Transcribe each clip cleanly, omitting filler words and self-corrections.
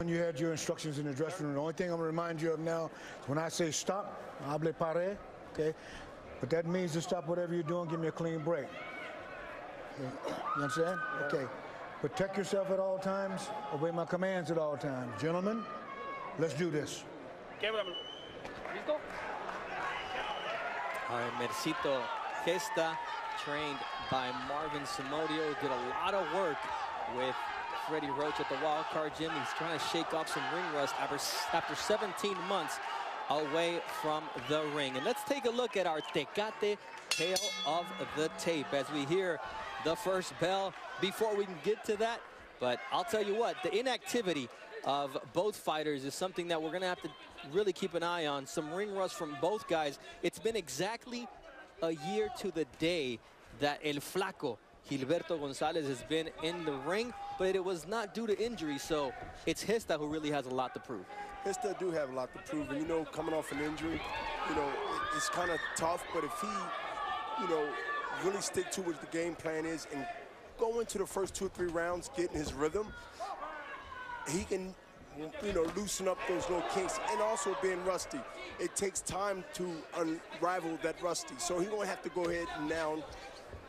You had your instructions in the dressing room. The only thing I'm going to remind you of now is when I say stop, hable pare, okay? But that means to stop whatever you're doing, give me a clean break. You understand? Okay. Protect yourself at all times. Obey my commands at all times. Gentlemen, let's do this. Listo? All right, Mercito Gesta, trained by Marvin Samudio, did a lot of work with Freddie Roach at the Wild Card Gym. He's trying to shake off some ring rust after 17 months away from the ring. And let's take a look at our Tecate tail of the tape as we hear the first bell. Before we can get to that, but I'll tell you what, the inactivity of both fighters is something that we're going to have to really keep an eye on. Some ring rust from both guys. It's been exactly a year to the day that El Flaco Gilberto Gonzalez has been in the ring, but it was not due to injury, so it's Gesta who really has a lot to prove. Gesta do have a lot to prove, and, you know, coming off an injury, you know, it's kind of tough, but if he, you know, really stick to what the game plan is and go into the first 2 or 3 rounds getting his rhythm, he can, you know, loosen up those little kinks. And also being rusty, it takes time to unravel that rusty. So he's going to have to go ahead and now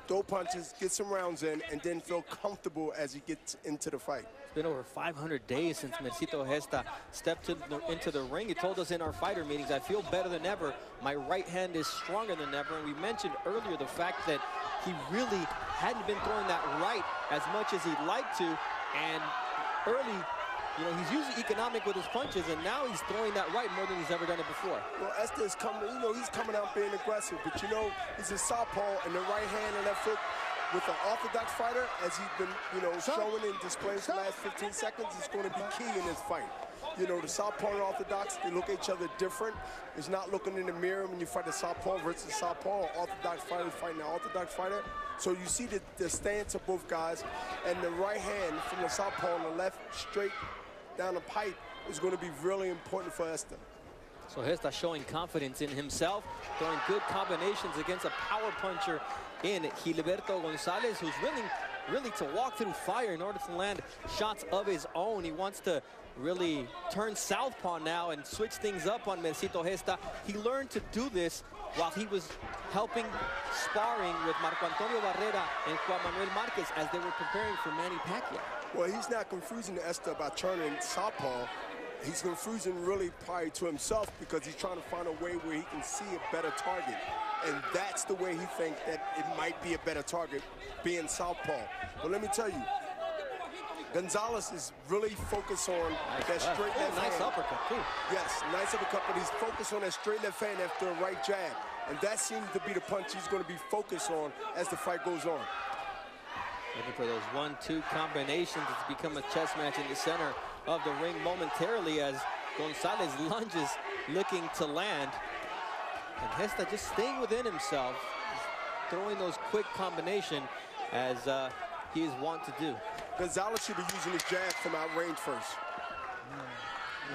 throw punches, get some rounds in, and then feel comfortable as he gets into the fight. It's been over 500 days since Mercito Gesta stepped into the ring. He told us in our fighter meetings, I feel better than ever. My right hand is stronger than ever. And we mentioned earlier the fact that he really hadn't been throwing that right as much as he'd like to. And early, you know, he's usually economic with his punches, and now he's throwing that right more than he's ever done it before. Well, Estes coming, you know, he's coming out being aggressive, but you know, he's a southpaw, and the right hand and left foot with an orthodox fighter, as he's been, you know, showing and displaying for the last 15 seconds, is going to be key in this fight. You know, the southpaw and orthodox, they look at each other different. It's not looking in the mirror when you fight a southpaw versus southpaw, or orthodox fighter fighting an orthodox fighter. So you see the stance of both guys, and the right hand from the southpaw and the left straight down the pipe is going to be really important for Gesta. So Gesta showing confidence in himself, throwing good combinations against a power puncher in Gilberto Gonzalez, who's willing really to walk through fire in order to land shots of his own. He wants to really turn southpaw now and switch things up on Mercito Gesta. He learned to do this while he was helping sparring with Marco Antonio Barrera and Juan Manuel Marquez as they were preparing for Manny Pacquiao. Well, he's not confusing Gesta about turning southpaw. He's confusing really probably to himself because he's trying to find a way where he can see a better target. And that's the way he thinks that it might be a better target, being southpaw. But let me tell you, Gonzalez is really focused on that straight left hand. Nice uppercut, too. Yes, nice uppercut, but he's focused on that straight left hand after a right jab. And that seems to be the punch he's going to be focused on as the fight goes on. Looking for those 1-2 combinations. It's become a chess match in the center of the ring momentarily as Gonzalez lunges looking to land. And Gesta just staying within himself, throwing those quick combinations as he is wont to do. Gonzalez should be using his jab from outrange first.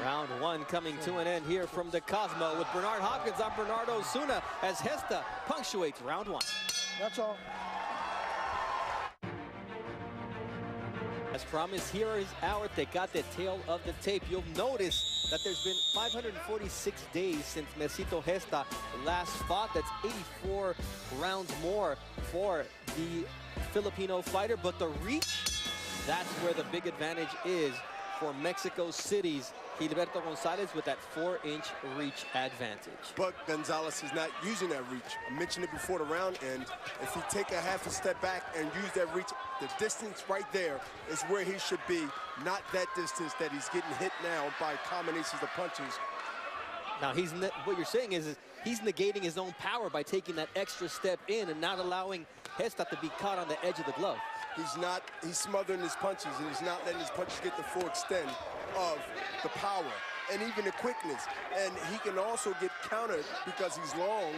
Round 1 coming to an end here from the Cosmo with Bernard Hopkins. I'm Bernardo Osuna as Gesta punctuates round 1. That's all. As promised, here is our Tecate tail of the tape. You'll notice that there's been 546 days since Mercito Gesta last fought. That's 84 rounds more for the Filipino fighter. But the reach, that's where the big advantage is for Mexico City's Gilberto Gonzalez with that 4-inch reach advantage. But Gonzalez is not using that reach. I mentioned it before the round end. If he take a half a step back and use that reach, the distance right there is where he should be, not that distance that he's getting hit now by combinations of punches. Now, what you're saying is he's negating his own power by taking that extra step in and not allowing Gesta to be caught on the edge of the glove. He's smothering his punches, and he's not letting his punches get the full extent of the power and even the quickness. And he can also get countered because he's long,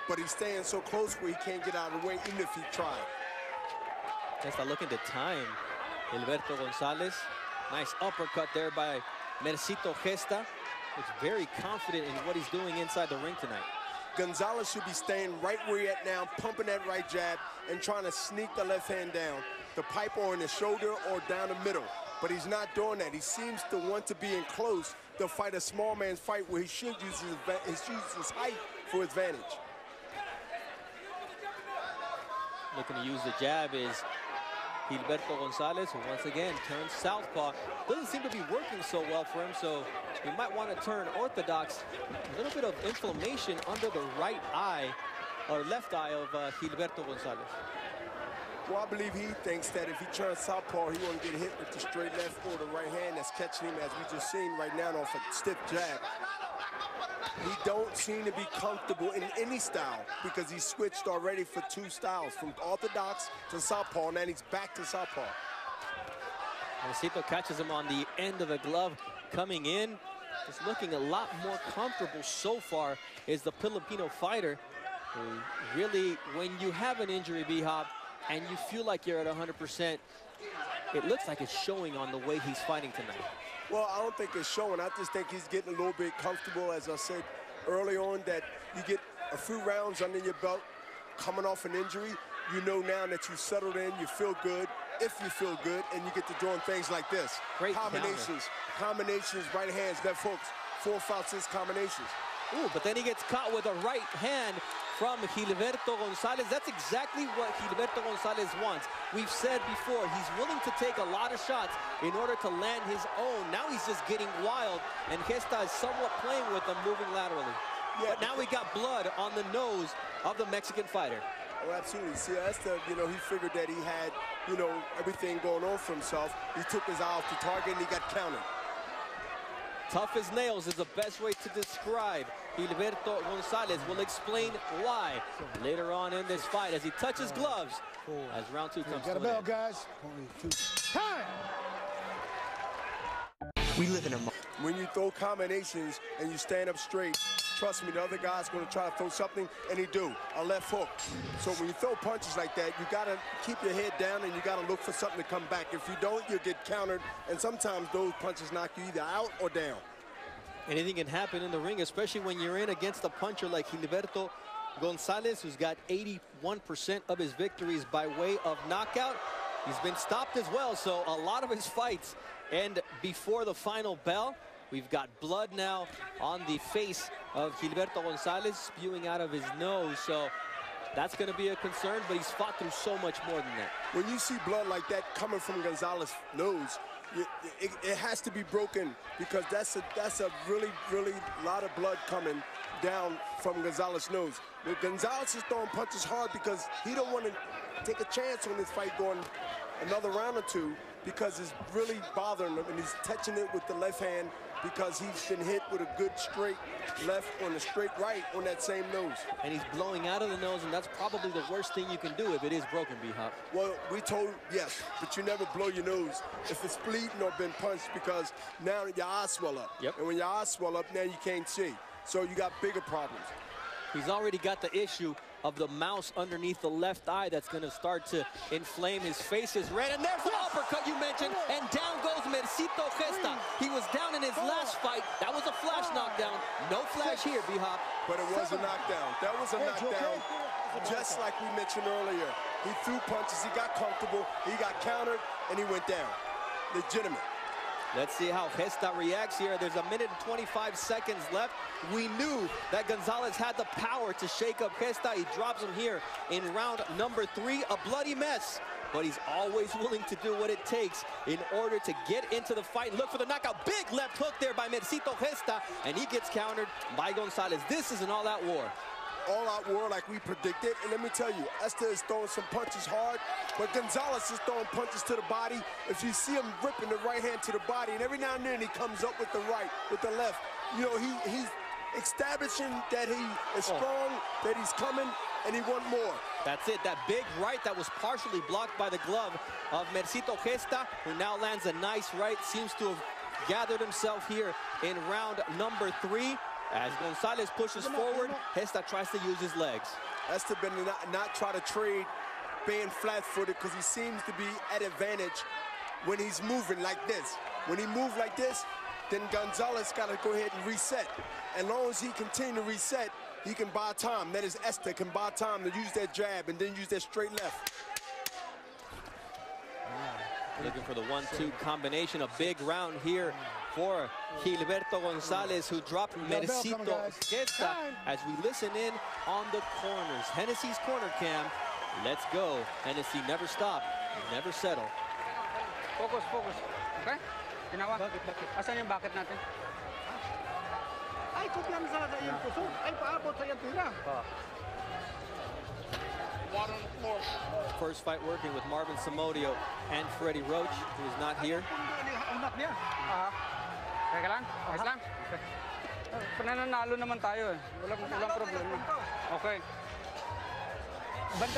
but he's staying so close where he can't get out of the way even if he tried. Gesta looking to time Gilberto Gonzalez. Nice uppercut there by Mercito Gesta. Looks very confident in what he's doing inside the ring tonight. Gonzalez should be staying right where he's at now, pumping that right jab and trying to sneak the left hand down the pipe or in the shoulder or down the middle. but he's not doing that. He seems to want to be in close to fight a small man's fight where he should use his height for advantage. Looking to use the jab is Gilberto Gonzalez, who once again turns southpaw. Doesn't seem to be working so well for him, so he might want to turn orthodox. A little bit of inflammation under the right eye, or left eye of Gilberto Gonzalez. Well, I believe he thinks that if he turns southpaw, he won't get hit with the straight left or the right hand that's catching him, as we just seen right now off a stiff jab. He don't seem to be comfortable in any style because he switched already for 2 styles, from orthodox to southpaw, and then he's back to southpaw. Mercito catches him on the end of the glove coming in. Just looking a lot more comfortable so far is the Filipino fighter. Who really, when you have an injury, B-Hop, and you feel like you're at 100%, it looks like it's showing on the way he's fighting tonight. Well, I don't think it's showing. I just think he's getting a little bit comfortable. As I said early on, that you get a few rounds under your belt, coming off an injury, you know now that you settled in, you feel good, if you feel good, and you get to doing things like this. Great combinations, right hands, left hooks, 4, 5, 6 combinations. Ooh, but then he gets caught with a right hand from Gilberto Gonzalez. That's exactly what Gilberto Gonzalez wants. We've said before, he's willing to take a lot of shots in order to land his own. Now he's just getting wild, and Gesta is somewhat playing with him, moving laterally. Yeah, but now we got blood on the nose of the Mexican fighter. Oh, absolutely. See, that's the, he figured that he had, everything going on for himself. He took his eye off the target, and he got counted. Tough as nails is the best way to describe Gilberto Gonzalez. Will explain why later on in this fight as he touches gloves as round 2 comes to an end. Got a bell, guys. Time! We live in a... When you throw combinations and you stand up straight, trust me, the other guy's going to try to throw something, and he do, a left hook. So when you throw punches like that, you got to keep your head down and you got to look for something to come back. If you don't, you'll get countered, and sometimes those punches knock you either out or down. Anything can happen in the ring, especially when you're in against a puncher like Gilberto Gonzalez, who's got 81% of his victories by way of knockout. He's been stopped as well, so a lot of his fights end before the final bell. We've got blood now on the face of Gilberto Gonzalez spewing out of his nose, so that's going to be a concern, but he's fought through so much more than that. When you see blood like that coming from Gonzalez's nose, it has to be broken, because that's a really lot of blood coming down from Gonzalez's nose. But Gonzalez is throwing punches hard because he don't want to take a chance on this fight going another round or 2, because it's really bothering him, and he's touching it with the left hand because he's been hit with a good straight left on the straight right on that same nose. And he's blowing out of the nose, and that's probably the worst thing you can do if it is broken, B-Hop. Well, we told, yes, but you never blow your nose if it's bleeding or been punched, because now your eyes swell up. Yep. And when your eyes swell up, now you can't see. So you got bigger problems. He's already got the issue of the mouse underneath the left eye that's going to start to inflame. His face is red, and there's the uppercut you mentioned, and down goes Mercito Gesta. He was down in his last fight. That was a flash knockdown. No flash here, B-Hop. But it was a knockdown. That was a knockdown, just like we mentioned earlier. He threw punches, he got comfortable, he got countered, and he went down. Legitimate. Let's see how Gesta reacts here. There's 1 minute and 25 seconds left. We knew that Gonzalez had the power to shake up Gesta. He drops him here in round number 3, a bloody mess. But he's always willing to do what it takes in order to get into the fight. Look for the knockout. Big left hook there by Mercito Gesta, and he gets countered by Gonzalez. This is an all-out war. All-out war like we predicted, and let me tell you, Esther is throwing some punches hard, but Gonzalez is throwing punches to the body. If you see him ripping the right hand to the body, and every now and then he comes up with the right, with the left, he's establishing that he is strong, that he's coming, and he wants more. That's it, that big right that was partially blocked by the glove of Mercito Gesta, who now lands a nice right, seems to have gathered himself here in round number 3. As Gonzalez pushes forward, Gesta tries to use his legs. Esther better not try to trade being flat-footed, because he seems to be at advantage when he's moving like this. When he moves like this, then Gonzalez got to go ahead and reset. As long as he continue to reset, he can buy time. That is, Esther can buy time to use that jab and then use that straight left. Looking for the 1-2 combination. A big round here for Gilberto Gonzalez, who dropped Mercito Gesta as we listen in on the corners. Hennessy's corner cam. Let's go. Hennessy, never stop, never settle. Focus, focus. Okay? Ginawa. Asan yung bucket natin? Ay, kumpiyansa sa iyong puso. Ay, paabot sa iyong tira. First fight working with Marvin Samodio and Freddie Roach, who is not here. Unak niya. Teka lang. Ayos lang. Pananalo naman tayo eh. Walang problema. Okay.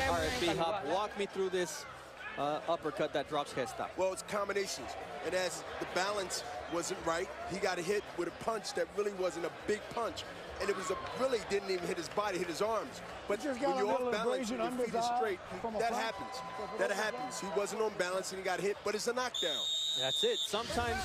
All right, B-Hop, walk me through this uppercut that drops Gesta. Well, it's combinations. And as the balance wasn't right, he got hit with a punch that really wasn't a big punch. And it was really didn't even hit his body, hit his arms. But when you're off balance and your feet is straight, that happens. That happens. He wasn't on balance and he got hit, but it's a knockdown. That's it. Sometimes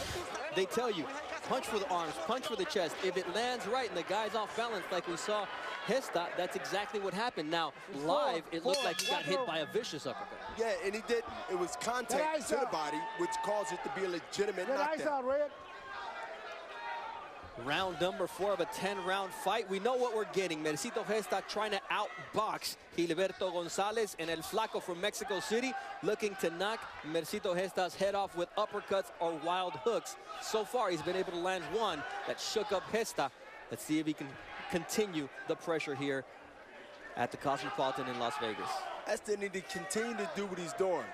they tell you, punch for the arms, punch for the chest. If it lands right and the guy's off balance like we saw Gesta, that's exactly what happened. Now, live, it looked like he got hit by a vicious uppercut. Yeah, and he didn't. It was contact to the body, which caused it to be a legitimate knockdown. Round number 4 of a 10-round fight. We know what we're getting. Mercito Gesta trying to outbox Gilberto Gonzalez, and El Flaco from Mexico City looking to knock Mercito Gesta's head off with uppercuts or wild hooks. So far, he's been able to land one that shook up Gesta. Let's see if he can continue the pressure here at the Cosmopolitan in Las Vegas. Gesta need to continue to do what he's doing.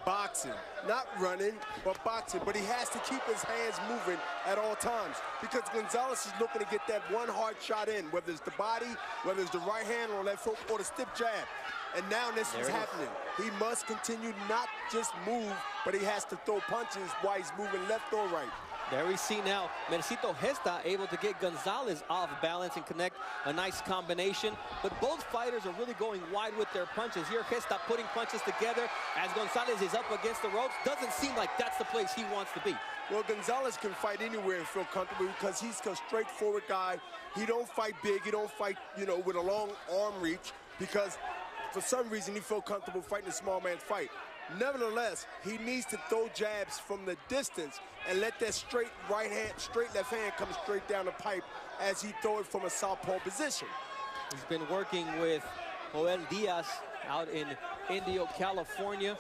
Boxing, not running, but boxing. But he has to keep his hands moving at all times because Gonzalez is looking to get that one hard shot in, whether it's the body, whether it's the right hand or left hook or the stiff jab. And now this is happening. He must continue not just move, but he has to throw punches while he's moving left or right. There we see now Mercito Gesta able to get Gonzalez off balance and connect a nice combination. But both fighters are really going wide with their punches. Here Gesta putting punches together as Gonzalez is up against the ropes. Doesn't seem like that's the place he wants to be. Well, Gonzalez can fight anywhere and feel comfortable because he's a straightforward guy. He don't fight big. He don't fight, you know, with a long arm reach because for some reason he feels comfortable fighting a small man fight. Nevertheless, he needs to throw jabs from the distance and let that straight right hand, straight left hand come straight down the pipe as he throw it from a southpaw position. He's been working with Joel Diaz out in Indio, California.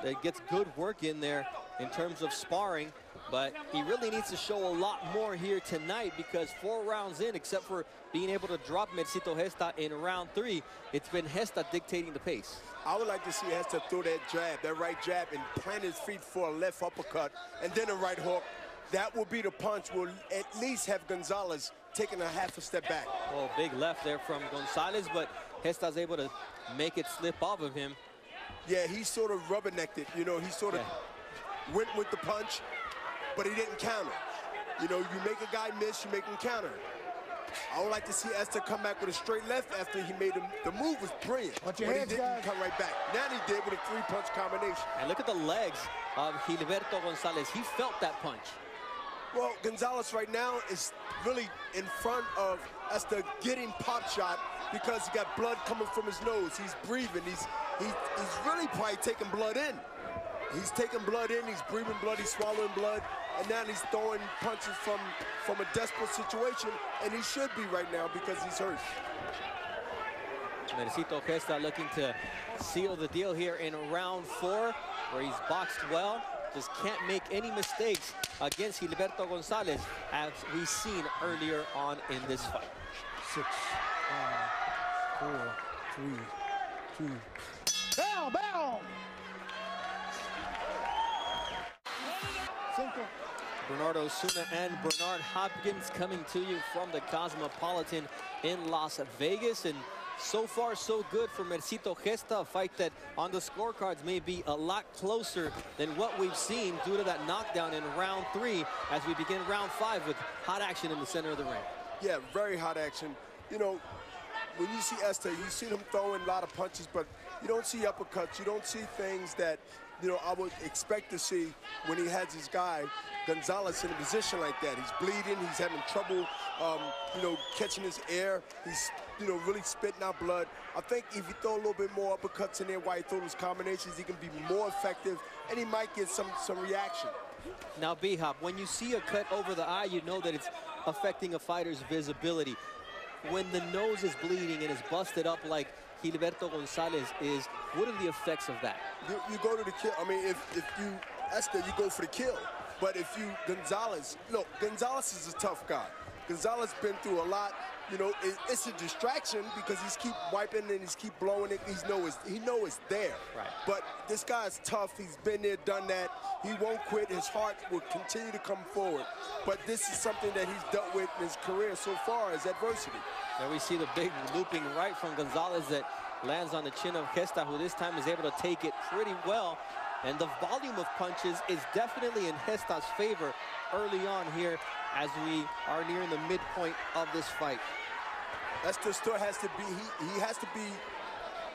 That gets good work in there in terms of sparring, but he really needs to show a lot more here tonight because 4 rounds in, except for being able to drop Mercito Gesta in round 3, it's been Gesta dictating the pace. I would like to see Gesta throw that jab, that right jab, and plant his feet for a left uppercut and then a right hook. That will be the punch. Will at least have Gonzalez taking a half a step back. Oh, big left there from Gonzalez, but Gesta's able to make it slip off of him. Yeah, he sort of rubbernecked it. You know, he sort of went with the punch, but he didn't counter. You know, you make a guy miss, you make him counter. I would like to see Gesta come back with a straight left after he made him. The move was brilliant, but he didn't come right back. Now he did with a 3-punch combination. And look at the legs of Gilberto Gonzalez. He felt that punch. Well, Gonzalez right now is really in front of Gesta getting pop shot because he got blood coming from his nose. He's breathing. He's really probably taking blood in. He's taking blood in, he's breathing blood, he's swallowing blood, and now he's throwing punches from a desperate situation, and he should be right now because he's hurt. Mercito Gesta looking to seal the deal here in round 4, where he's boxed well. Just can't make any mistakes against Gilberto Gonzalez, as we've seen earlier on in this fight. 6, 5, 4, 3, 2. Bow, bow! Bernardo Osuna and Bernard Hopkins coming to you from the Cosmopolitan in Las Vegas. And so far, so good for Mercito Gesta, a fight that on the scorecards may be a lot closer than what we've seen due to that knockdown in round 3 as we begin round 5 with hot action in the center of the ring. Yeah, very hot action. You know, when you see Gesta, you see him throwing a lot of punches, but you don't see uppercuts. You don't see things that you know, I would expect to see when he has his guy, Gonzalez, in a position like that. He's bleeding, he's having trouble, you know, catching his air. He's, you know, really spitting out blood. I think if you throw a little bit more uppercuts in there while you throw those combinations, he can be more effective, and he might get some reaction. Now, B-Hop, when you see a cut over the eye, you know that it's affecting a fighter's visibility. When the nose is bleeding and is busted up like Gilberto Gonzalez is, what are the effects of that? You go to the kill. I mean, if you, Esther, you go for the kill. But if you, Gonzalez, look, Gonzalez is a tough guy. Gonzalez been through a lot. You know, it's a distraction because he's keep wiping and he's keep blowing it. He know it's there. Right. But this guy's tough. He's been there, done that. He won't quit. His heart will continue to come forward. But this is something that he's dealt with in his career so far, is adversity. There we see the big looping right from Gonzalez that lands on the chin of Gesta, who this time is able to take it pretty well. And the volume of punches is definitely in Gesta's favor early on here as we are nearing the midpoint of this fight. Esther still has to be, he has to be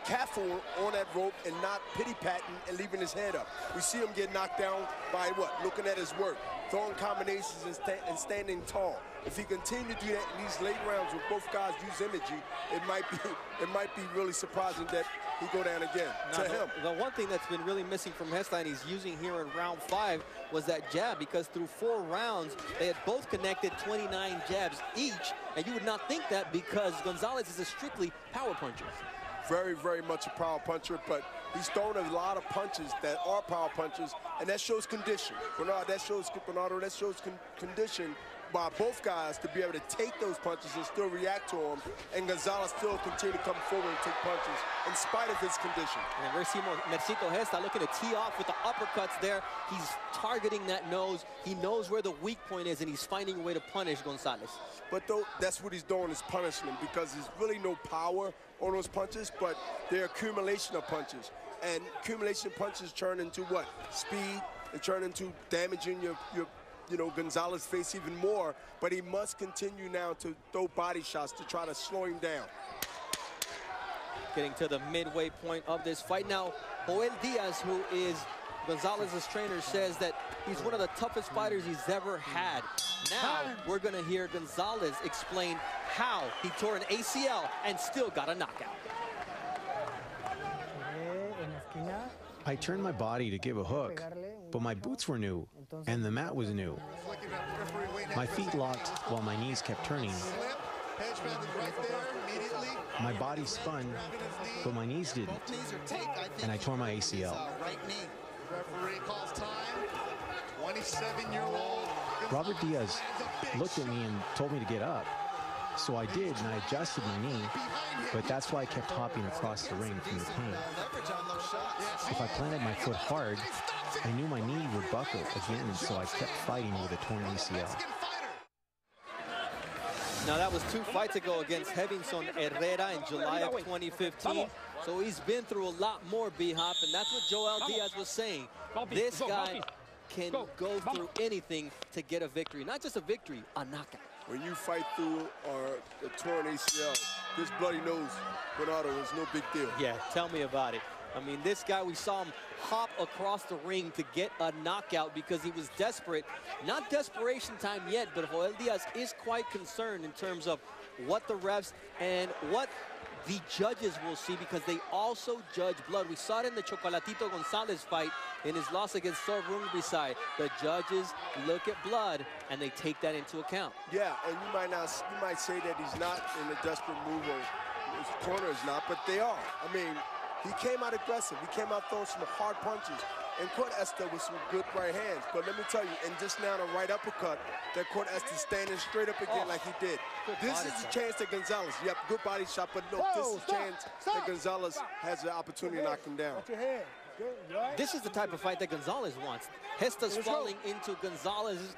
careful on that rope and not pity-patting and leaving his head up. We see him get knocked down by what? Looking at his work, throwing combinations and standing tall. If he continues to do that in these late rounds where both guys use energy, it might be really surprising that he go down again. Now, to him. The one thing that's been really missing from Gesta and he's using here in round 5 was that jab, because through 4 rounds, they had both connected 29 jabs each, and you would not think that because Gonzalez is a strictly power puncher. Very, very much a power puncher, but he's thrown a lot of punches that are power punches, and that shows condition. Bernardo, that shows condition by both guys to be able to take those punches and still react to them, and Gonzalez still continue to come forward and take punches in spite of his condition. And we're seeing Mercito Gesta looking to tee off with the uppercuts there. He's targeting that nose. He knows where the weak point is, and he's finding a way to punish Gonzalez. But though, that's what he's doing, is punishing him, because there's really no power on those punches, but they're accumulation of punches. And accumulation of punches turn into what? Speed. They turn into damaging your you know, Gonzalez's face even more, but he must continue now to throw body shots to try to slow him down. Getting to the midway point of this fight now, Joel Diaz, who is Gonzalez's trainer, says that he's one of the toughest fighters he's ever had. Now we're going to hear Gonzalez explain how he tore an ACL and still got a knockout. I turned my body to give a hook, but my boots were new, and the mat was new. My feet locked while my knees kept turning. My body spun, but my knees didn't, and I tore my ACL. Robert Diaz looked at me and told me to get up. So I did, and I adjusted my knee, but that's why I kept hopping across the ring from the pain. If I planted my foot hard, I knew my knee would buckle again, and so I kept fighting with a torn ACL. Now that was 2 fights ago against Hevinson Herrera in July of 2015. So he's been through a lot more, B-Hop, and that's what Joel Diaz was saying. This guy can go through anything to get a victory. Not just a victory, a knockout. When you fight through a torn ACL, this bloody nose, Bernardo, is no big deal. Yeah, tell me about it. I mean, this guy, we saw him hop across the ring to get a knockout because he was desperate. Not desperation time yet, but Joel Diaz is quite concerned in terms of what the refs and what the judges will see, because they also judge blood. We saw it in the Chocolatito Gonzalez fight in his loss against Sor Rungbisai. The judges look at blood and they take that into account. Yeah, and you might say that he's not in a desperate move, or his corner is not, but they are. I mean, he came out aggressive. He came out throwing some hard punches. And Court Esther with some good right hands. But let me tell you, and just now the right uppercut, that Court Esther standing straight up again like he did. This is a chance that Gonzalez, yep, good body shot, but look, this is a chance that Gonzalez has the opportunity to knock him down. This is the type of fight that Gonzalez wants. Gesta's falling into Gonzalez's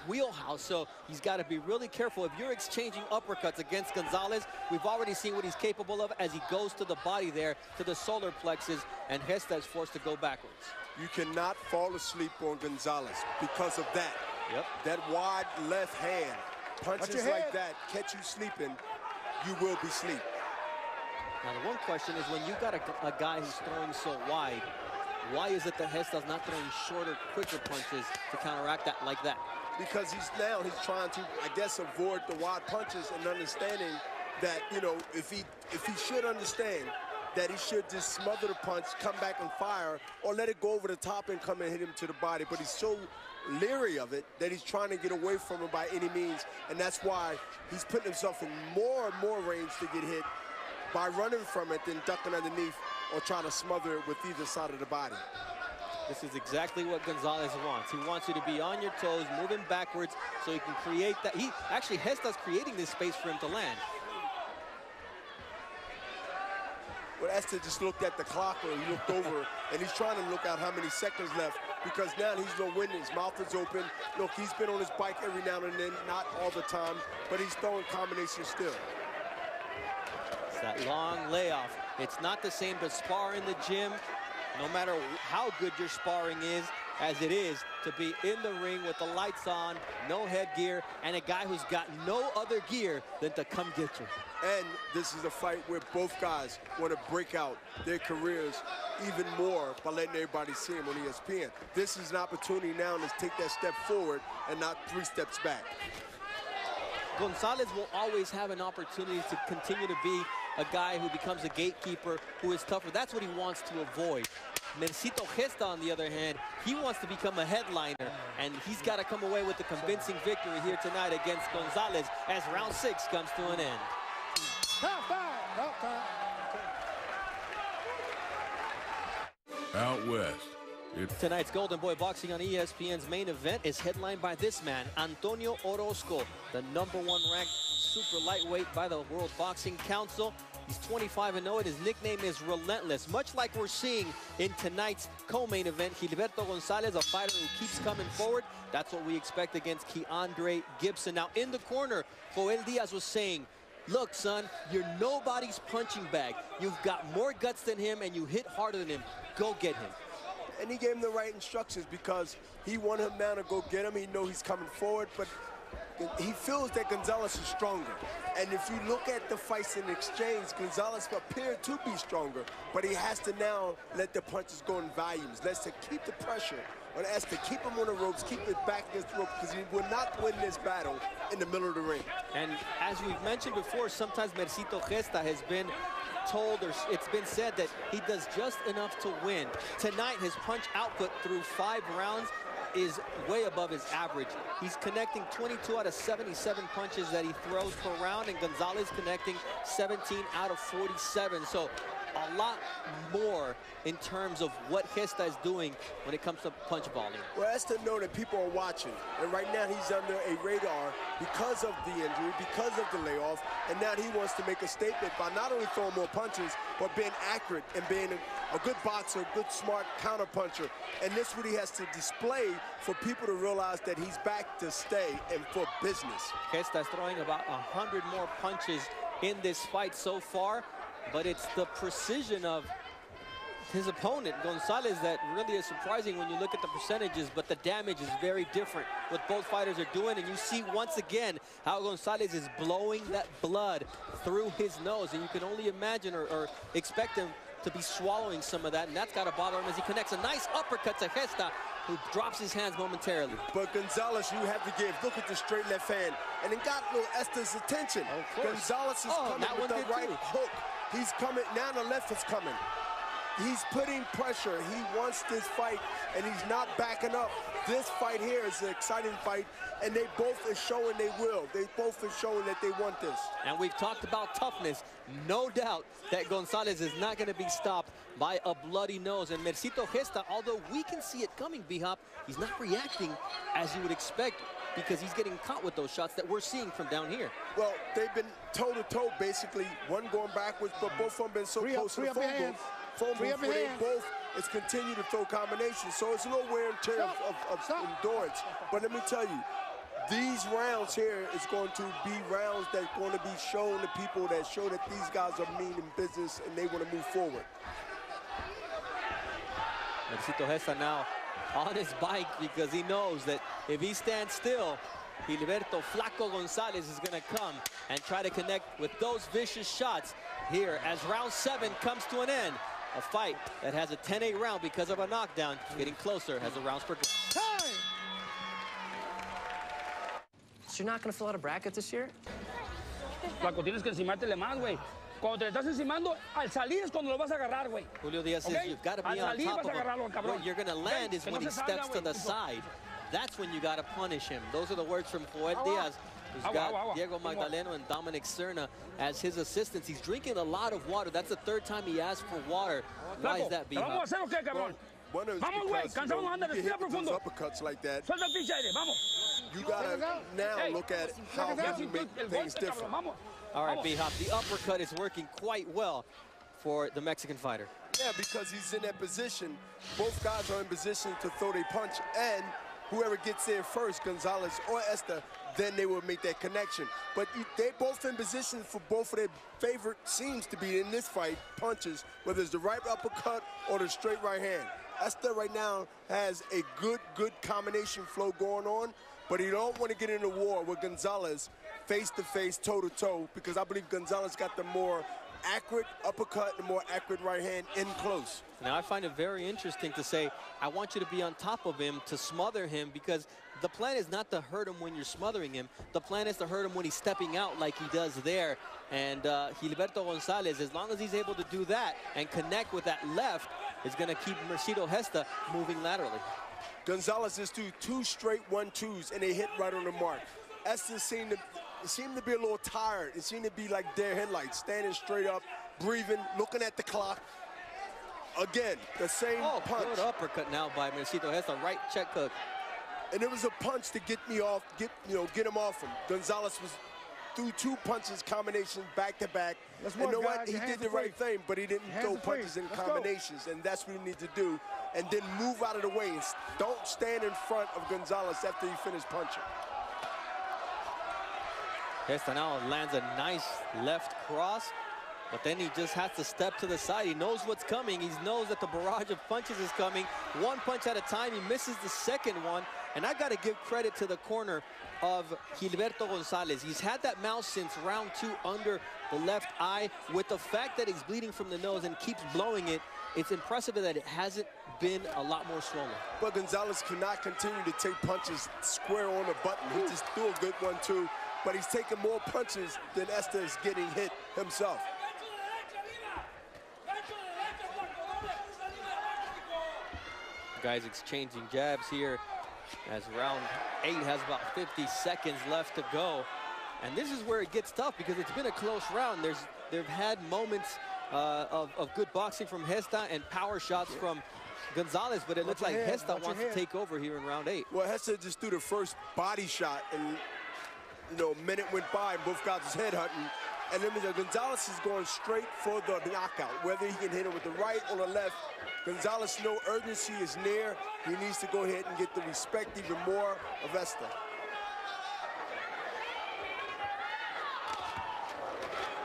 wheelhouse, so he's got to be really careful. If you're exchanging uppercuts against Gonzalez, we've already seen what he's capable of as he goes to the body there, to the solar plexus, and Gesta is forced to go backwards. You cannot fall asleep on Gonzalez because of that. Yep. That wide left hand, punches like that catch you sleeping, you will be asleep. Now the one question is, when you got a guy who's throwing so wide, Why is it that Gesta's not throwing shorter, quicker punches to counteract that like that? Because he's trying to, I guess, avoid the wide punches and understanding that, you know, if he should understand that he should just smother the punch, come back and fire, or let it go over the top and come and hit him to the body. But he's so leery of it that he's trying to get away from it by any means, and that's why he's putting himself in more and more range to get hit by running from it than ducking underneath or trying to smother it with either side of the body. This is exactly what Gonzalez wants. He wants you to be on your toes, moving backwards, so he can create that. Actually, Gesta's creating this space for him to land. Well, Esther just looked at the clock, or he looked over, and he's trying to look out how many seconds left, because now he's no winning. His mouth is open. Look, he's been on his bike every now and then, not all the time, but he's throwing combinations still. It's that long layoff. It's not the same to spar in the gym, no matter how good your sparring is, as it is to be in the ring with the lights on, no headgear, and a guy who's got no other gear than to come get you. And this is a fight where both guys want to break out their careers even more by letting everybody see him on ESPN. This is an opportunity now to take that step forward and not 3 steps back. Gonzalez will always have an opportunity to continue to be a guy who becomes a gatekeeper, who is tougher. That's what he wants to avoid. Mercito Gesta, on the other hand, he wants to become a headliner, and he's got to come away with a convincing victory here tonight against Gonzalez as round 6 comes to an end. Out west. Tonight's Golden Boy Boxing on ESPN's main event is headlined by this man, Antonio Orozco, the #1 ranked super lightweight by the World Boxing Council. He's 25-0, and his nickname is Relentless, much like we're seeing in tonight's co-main event. Gilberto Gonzalez, a fighter who keeps coming forward. That's what we expect against Keandre Gibson. Now, in the corner, Joel Diaz was saying, look, son, you're nobody's punching bag. You've got more guts than him, and you hit harder than him. Go get him. And he gave him the right instructions because he wanted him now to go get him. He knows he's coming forward, but he feels that Gonzalez is stronger. And if you look at the fights in exchange, Gonzalez appeared to be stronger, but he has to now let the punches go in volumes. Let's to keep the pressure on Esther, keep him on the ropes, keep it back against the rope, because he will not win this battle in the middle of the ring. And as we've mentioned before, sometimes Mercito Gesta has been told, or it's been said, that he does just enough to win. Tonight, his punch output through 5 rounds is way above his average. He's connecting 22 out of 77 punches that he throws per round, and Gonzalez connecting 17 out of 47. So a lot more in terms of what Gesta is doing when it comes to punch volume. Well, Esther know that people are watching, and right now he's under a radar because of the injury, because of the layoff, and now he wants to make a statement by not only throwing more punches, but being accurate and being a good boxer, a good, smart counter puncher. And this is what he has to display for people to realize that he's back to stay and for business. Gesta is throwing about 100 more punches in this fight so far, but it's the precision of his opponent, Gonzalez, that really is surprising when you look at the percentages, but the damage is very different what both fighters are doing, and you see once again how Gonzalez is blowing that blood through his nose, and you can only imagine or expect him to be swallowing some of that, and that's got to bother him as he connects a nice uppercut to Gesta, who drops his hands momentarily. But Gonzalez, you have to give. Look at the straight left hand, and it got Esther's attention. Gonzalez is coming with the right hook. He's coming, now the left is coming. He's putting pressure. He wants this fight, and he's not backing up. This fight here is an exciting fight, and they both are showing they will. They both are showing that they want this. And we've talked about toughness. No doubt that Gonzalez is not going to be stopped by a bloody nose. And Mercito Gesta, although we can see it coming, B-Hop, he's not reacting as you would expect, because he's getting caught with those shots that we're seeing from down here. Well, they've been toe-to-toe, basically. One going backwards, but both of them been so close to the phone booth where they both is continue to throw combinations. So it's a little wear and tear of endurance. But let me tell you, these rounds here is going to be rounds that's going to be shown to people that show that these guys are mean in business and they want to move forward. Mercito Gesta now on his bike, because he knows that if he stands still, Gilberto Flaco Gonzalez is going to come and try to connect with those vicious shots here as round 7 comes to an end A fight that has a 10-8 round because of a knockdown, getting closer as the rounds progress. Time! So you're not going to fill out a bracket this year? Flaco, tienes que encimártele más, güey. Cuando te estás encimando, al salir es cuando lo vas a agarrar, güey. Julio Diaz says you've got to be on top of him. Where you're going to land is when he steps to the side. That's when you got to punish him. Those are the words from Joel Diaz, who's got Diego Magdaleno and Dominic Serna as his assistants. He's drinking a lot of water. That's the third time he asked for water. Why is that, B-Hop? One is because, you hit those uppercuts like that. You gotta now look at how you make things different. All right, B-Hop, the uppercut is working quite well for the Mexican fighter. Yeah, because he's in that position. Both guys are in position to throw their punch, and whoever gets there first, Gonzalez or Esta, then they will make that connection. But they both in position for both of their favorite seems to be in this fight, punches, whether it's the right uppercut or the straight right hand. Esta right now has a good combination flow going on, but he don't want to get in a war with Gonzalez face-to-face, toe-to-toe, because I believe Gonzalez got the more accurate uppercut, the more accurate right hand in close. Now, I find it very interesting to say, I want you to be on top of him to smother him, because the plan is not to hurt him when you're smothering him. The plan is to hurt him when he's stepping out like he does there. And Gilberto Gonzalez, as long as he's able to do that and connect with that left, is going to keep Mercito Gesta moving laterally. Gonzalez is two straight 1-2s, and they hit right on the mark. Estes seemed to be a little tired. It seemed to be like deer headlights, standing straight up, breathing, looking at the clock. Again, the same punch. Good uppercut now by Mercito Gesta, right check hook. And it was a punch to get me off, get him off him. Gonzalez was threw two punches combinations back to back. And you know what? He did the right thing, but he didn't throw punches in combinations, and that's what you need to do. And then move out of the way. Don't stand in front of Gonzalez after you finish punching. Gesta now lands a nice left cross, but then he just has to step to the side. He knows what's coming. He knows that the barrage of punches is coming. One punch at a time. He misses the second one. And I got to give credit to the corner of Gilberto Gonzalez. He's had that mouth since round 2 under the left eye. With the fact that he's bleeding from the nose and keeps blowing it, it's impressive that it hasn't been a lot more swollen. But Gonzalez cannot continue to take punches square on the button. He just threw a good 1-2, but he's taking more punches than Esta is getting hit himself. Guys exchanging jabs here as round 8 has about 50 seconds left to go. And this is where it gets tough, because it's been a close round. They've had moments of good boxing from Gesta and power shots from Gonzalez, but it looks like Gesta wants to take over here in round 8. Well, Gesta just threw the first body shot, and a minute went by, and both guys was head hunting. And then Gonzalez is going straight for the knockout, whether he can hit it with the right or the left. Gonzalez, no urgency is near. He needs to go ahead and get the respect even more of Esta.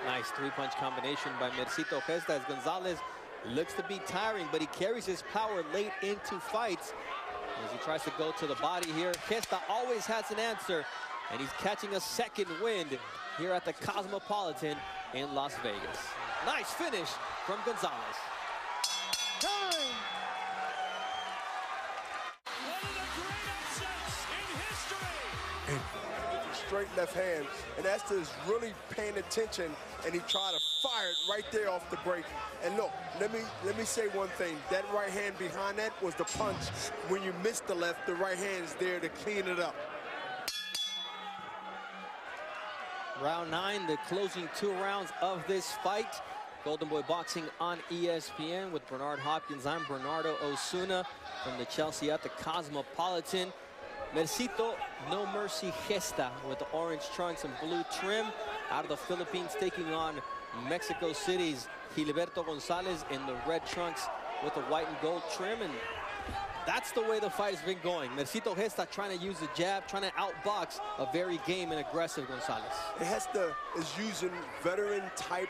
Nice 3-punch combination by Mercito Gesta as Gonzalez looks to be tiring, but he carries his power late into fights. As he tries to go to the body here, Gesta always has an answer, and he's catching a second wind here at the Cosmopolitan in Las Vegas. Nice finish from Gonzalez. Time! Straight left hand, and Esta is really paying attention, and he tried to fire it right there off the break. And look, let me say one thing. That right hand behind that was the punch. When you miss the left, the right hand is there to clean it up. Round 9, the closing 2 rounds of this fight. Golden Boy Boxing on ESPN with Bernard Hopkins. I'm Bernardo Osuna from the Chelsea at the Cosmopolitan. Mercito No Mercy Gesta with the orange trunks and blue trim out of the Philippines, taking on Mexico City's Gilberto Gonzalez in the red trunks with the white and gold trim. And that's the way the fight has been going. Mercito Gesta trying to use the jab, trying to outbox a very game and aggressive Gonzalez. Gesta is using veteran-type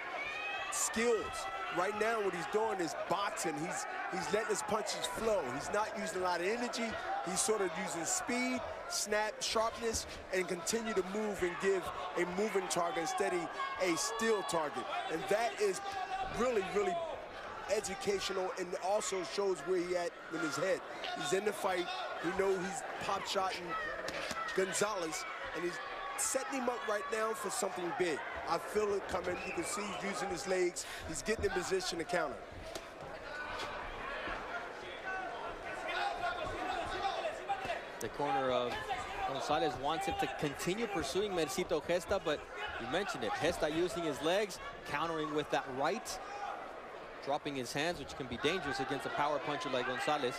skills. Right now, what he's doing is boxing. He's letting his punches flow. He's not using a lot of energy. He's sort of using speed, snap, sharpness, and continue to move and give a moving target instead of a still target. And that is really, really educational, and also shows where he at in his head. He's in the fight. He knows he's pop-shotting Gonzalez, and he's setting him up right now for something big. I feel it coming. You can see he's using his legs. He's getting in position to counter. The corner of Gonzalez wants him to continue pursuing Mercito Gesta, but you mentioned it. Gesta using his legs, countering with that right, dropping his hands, which can be dangerous against a power puncher like Gonzalez.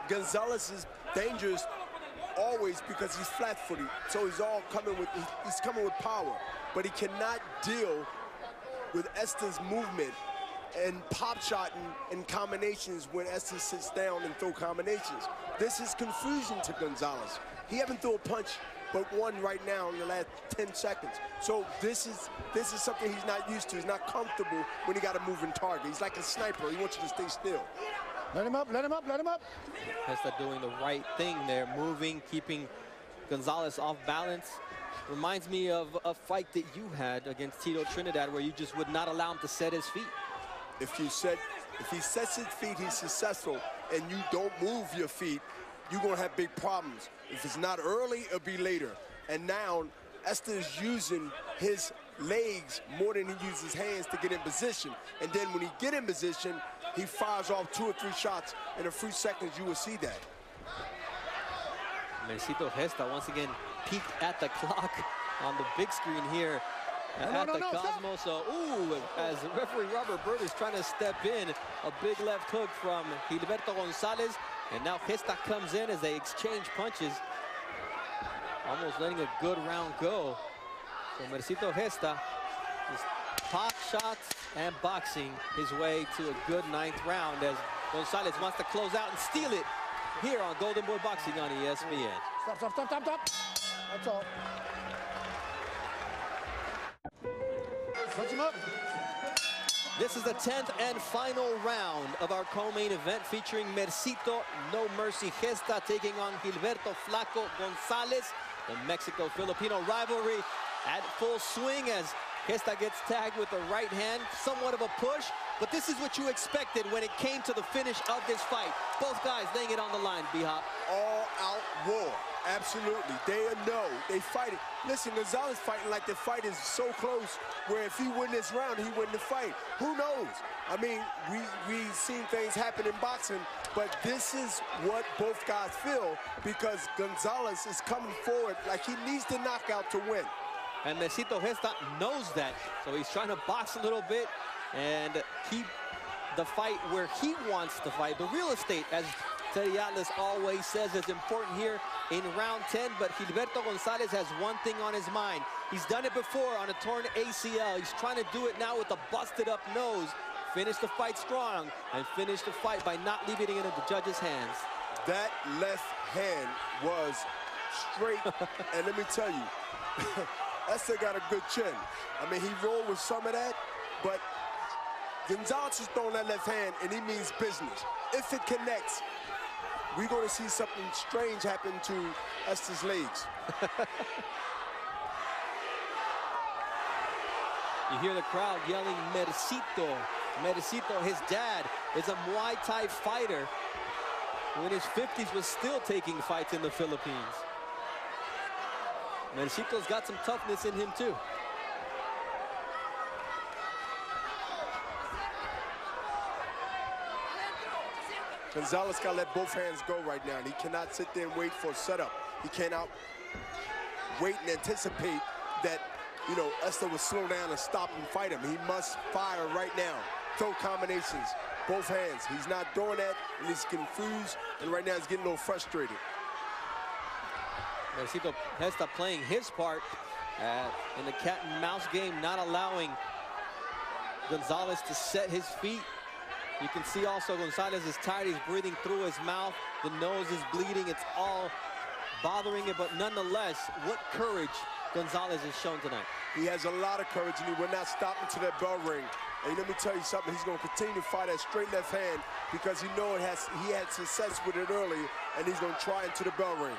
Gonzalez is dangerous always because he's flat-footed, so he's coming with power, but he cannot deal with Esta's movement and pop-shotting and combinations when Esta sits down and throw combinations. This is confusion to Gonzalez. He haven't thrown a punch but one right now in the last 10 seconds. So this is something he's not used to. He's not comfortable when he got a moving target. He's like a sniper. He wants you to stay still. Let him up, let him up, let him up. Gesta doing the right thing there, moving, keeping Gonzalez off balance. Reminds me of a fight that you had against Tito Trinidad where you just would not allow him to set his feet. If he sets his feet, he's successful, and you don't move your feet, you're gonna have big problems. If it's not early, it'll be later. And now, Esta is using his legs more than he uses his hands to get in position. And then when he get in position, he fires off 2 or 3 shots. In a few seconds, you will see that. Mercito Gesta once again peeked at the clock on the big screen here at the Cosmo. So, ooh, as referee Robert Bird is trying to step in, a big left hook from Gilberto Gonzalez. And now Gesta comes in as they exchange punches, almost letting a good round go. So Mercito Gesta is pop shots and boxing his way to a good 9th round as Gonzalez wants to close out and steal it here on Golden Boy Boxing on ESPN. Stop. That's all. Punch him up. This is the 10th and final round of our co-main event featuring Mercito No Mercy Gesta taking on Gilberto Flaco Gonzalez. The Mexico-Filipino rivalry at full swing as Gesta gets tagged with the right hand. Somewhat of a push, but this is what you expected when it came to the finish of this fight. Both guys laying it on the line, B-Hop. All-out war. Absolutely. They know. They fight it. Listen, Gonzalez fighting like the fight is so close where if he win this round, he win the fight. Who knows? I mean, we've seen things happen in boxing, but this is what both guys feel because Gonzalez is coming forward like he needs the knockout to win. And Mercito Gesta knows that, so he's trying to box a little bit and keep the fight where he wants to fight. The real estate, as Teddy Atlas always says, is important here in round 10, but Gilberto Gonzalez has one thing on his mind. He's done it before on a torn ACL. He's trying to do it now with a busted up nose. Finish the fight strong and finish the fight by not leaving it into the judge's hands. That left hand was straight, and let me tell you, Esta got a good chin. I mean, he rolled with some of that, but Gonzalez is throwing that left hand, and he means business. If it connects, we're going to see something strange happen to Esta's legs. You hear the crowd yelling, Mercito. Mercito, his dad, is a Muay Thai fighter who in his 50s was still taking fights in the Philippines. Mercito's got some toughness in him, too. Gonzalez got to let both hands go right now. And he cannot sit there and wait for a setup. He cannot wait and anticipate that, you know, Esta will slow down and stop and fight him. He must fire right now. Throw combinations, both hands. He's not doing that, and he's confused, and right now he's getting a little frustrated. Mercito Gesta playing his part in the cat and mouse game, not allowing Gonzalez to set his feet. You can see also Gonzalez is tired. He's breathing through his mouth. The nose is bleeding. It's all bothering it, but nonetheless, what courage Gonzalez has shown tonight. He has a lot of courage, and he will not stop until that bell ring. And let me tell you something, he's going to continue to fight that straight left hand because he knows he had success with it early, and he's going to try into the bell ring.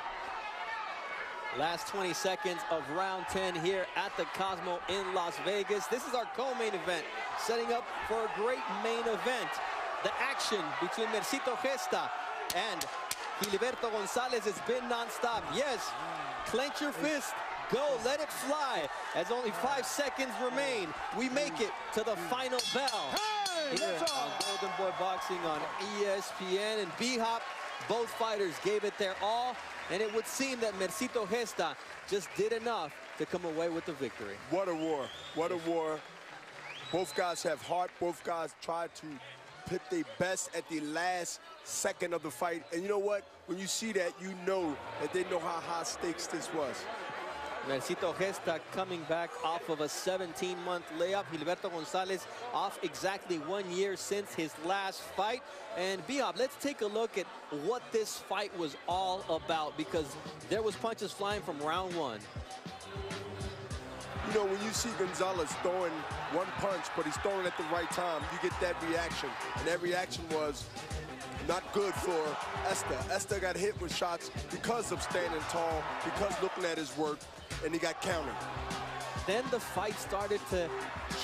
Last 20 seconds of round 10 here at the Cosmo in Las Vegas. This is our co-main event, setting up for a great main event. The action between Mercito Gesta and Gilberto Gonzalez has been non-stop. Yes, clench your fist, go, let it fly. As only 5 seconds remain, we make it to the final bell. Here on Golden Boy Boxing on ESPN, and B-Hop, both fighters gave it their all, and it would seem that Mercito Gesta just did enough to come away with the victory. What a war. What a war. Both guys have heart. Both guys tried to put their best at the last second of the fight. And you know what? When you see that, you know that they know how high stakes this was. Mercito Gesta coming back off of a 17-month layup. Gilberto Gonzalez off exactly 1 year since his last fight. And B-Hop, let's take a look at what this fight was all about, because there was punches flying from round 1. You know, when you see Gonzalez throwing one punch, but he's throwing at the right time, you get that reaction. And that reaction was not good for Esther. Esther got hit with shots because of standing tall, because looking at his work, and he got countered. Then the fight started to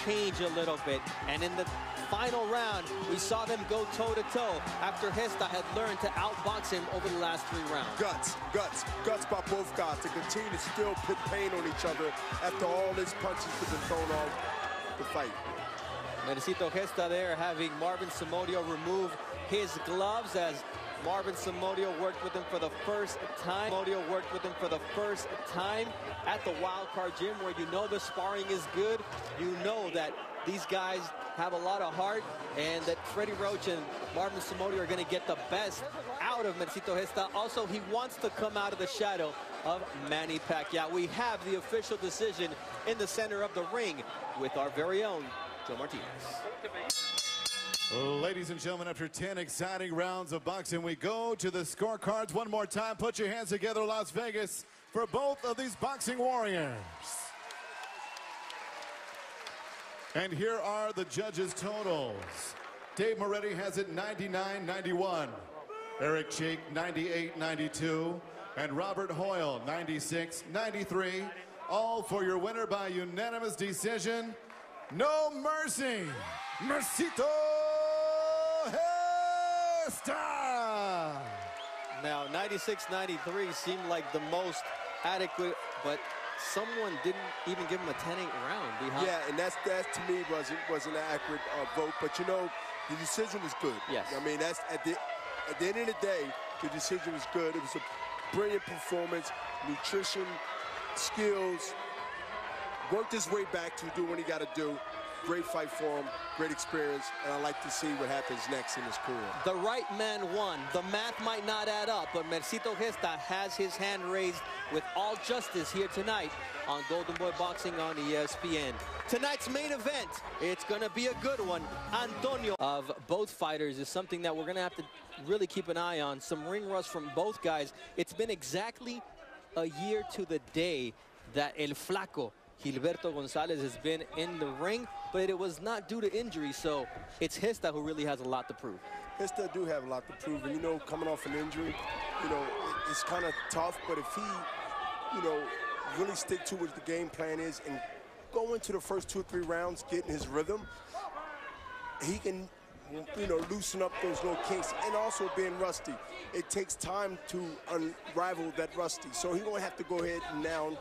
change a little bit, and in the final round, we saw them go toe-to-toe after Gesta had learned to outbox him over the last 3 rounds. Guts by both guys to continue to still put pain on each other after all his punches have been thrown off the fight. Mercito Gesta there having Marvin Somodio remove his gloves as Marvin Somodio worked with him for the first time. At the Wild Card Gym, where you know the sparring is good. You know that these guys have a lot of heart, and that Freddie Roach and Marvin Somodio are going to get the best out of Mercito Gesta. Also, he wants to come out of the shadow of Manny Pacquiao. We have the official decision in the center of the ring with our very own Joe Martinez. Ladies and gentlemen, after 10 exciting rounds of boxing, we go to the scorecards one more time. Put your hands together, Las Vegas, for both of these boxing warriors. And here are the judges' totals. Dave Moretti has it 99-91. Eric Cheek 98-92. And Robert Hoyle 96-93. All for your winner by unanimous decision. No mercy. Mercito Gesta. Now, 96-93 seemed like the most adequate, but someone didn't even give him a 10-8 round. Yeah, and that to me wasn't an accurate vote. But you know, the decision was good. Yes. I mean, that's at the end of the day, the decision was good. It was a brilliant performance, nutrition, skills. Worked his way back to do what he got to do. Great fight for him, great experience, and I like to see what happens next in his career. The right man won. The math might not add up, but Mercito Gesta has his hand raised with all justice here tonight on Golden Boy Boxing on ESPN. Tonight's main event, it's going to be a good one. Antonio of both fighters is something that we're going to have to really keep an eye on. Some ring rust from both guys. It's been exactly a year to the day that El Flaco Gilberto Gonzalez has been in the ring, but it was not due to injury, so it's Gesta who really has a lot to prove. Gesta do have a lot to prove, and you know, coming off an injury, you know, it's kind of tough, but if he, you know, really stick to what the game plan is and go into the first 2 or 3 rounds getting his rhythm, he can, you know, loosen up those little kinks. And also being rusty, it takes time to unravel that rusty, so he's going to have to go ahead and now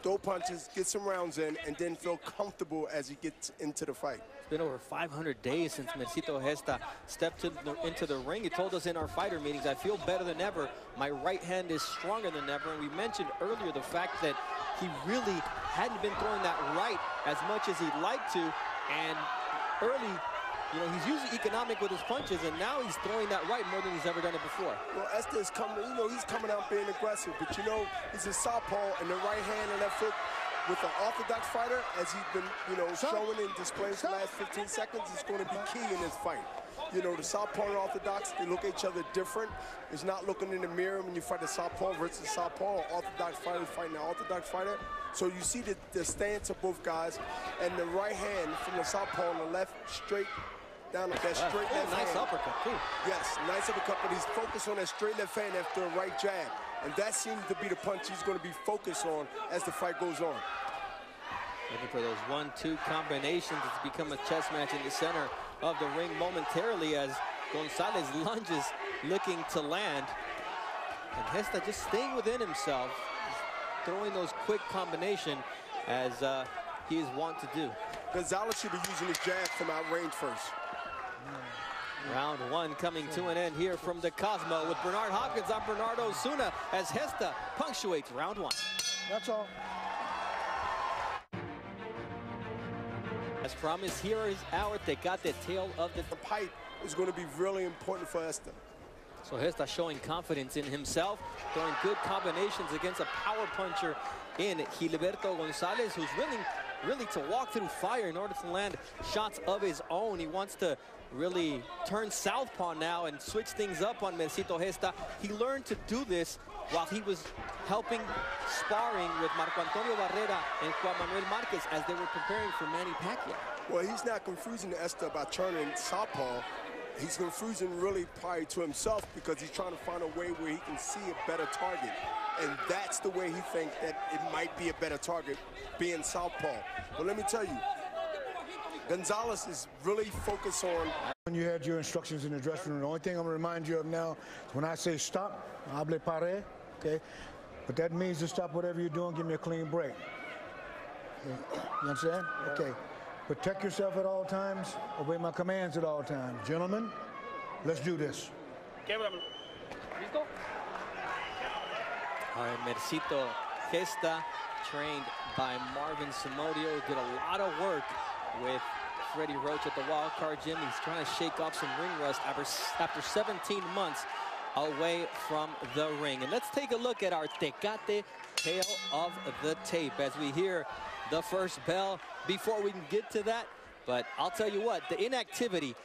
throw punches, get some rounds in, and then feel comfortable as he gets into the fight. It's been over 500 days since Mercito Gesta stepped into the ring. He told us in our fighter meetings, I feel better than ever. My right hand is stronger than ever. And we mentioned earlier the fact that he really hadn't been throwing that right as much as he'd like to. And early, you know, he's usually economic with his punches, and now he's throwing that right more than he's ever done it before. Well, Esther's coming, you know, he's coming out being aggressive, but you know, he's a southpaw, and the right hand and left foot with an orthodox fighter, as he's been, you know, showing and displaying for the last 15 seconds, is going to be key in this fight. You know, the southpaw and orthodox, they look at each other different. It's not looking in the mirror when you fight a southpaw versus a southpaw, or orthodox fighter fighting an orthodox fighter. So you see the stance of both guys, and the right hand from the southpaw and the left straight down with that straight left hand. Nice uppercut, too. Yes, nice uppercut, but he's focused on that straight left hand after a right jab. And that seems to be the punch he's going to be focused on as the fight goes on. Looking for those 1-2 combinations. It's become a chess match in the center of the ring momentarily as Gonzalez lunges looking to land. And Gesta just staying within himself, throwing those quick combination as he is wont to do. Gonzalez should be using his jab from outrange first. Round one coming to an end here from the Cosmo with Bernard Hopkins on Bernardo Osuna as Gesta punctuates round one. That's all. As promised, here is our Tecate tail of the pipe is going to be really important for Gesta. So Gesta showing confidence in himself, throwing good combinations against a power puncher in Gilberto Gonzalez, who's willing really to walk through fire in order to land shots of his own. He wants to really turn southpaw now and switch things up on Mercito Gesta. He learned to do this while he was helping sparring with Marco Antonio Barrera and Juan Manuel Marquez as they were preparing for Manny Pacquiao. Well, he's not confusing Gesta about turning southpaw. He's confusing really probably to himself because he's trying to find a way where he can see a better target. And that's the way he thinks that it might be a better target, being southpaw. But let me tell you, Gonzalez is really focused on... When you had your instructions in the dressing room, the only thing I'm going to remind you of now is when I say stop, hable pare, okay? But that means to stop whatever you're doing, give me a clean break. You understand? Okay. Protect yourself at all times, obey my commands at all times. Gentlemen, let's do this. All right, Mercito Gesta, trained by Marvin Samudio, did a lot of work with Freddie Roach at the Wild Card Gym. He's trying to shake off some ring rust after 17 months away from the ring. And let's take a look at our Tecate tail of the tape as we hear the first bell before we can get to that. But I'll tell you what, the inactivity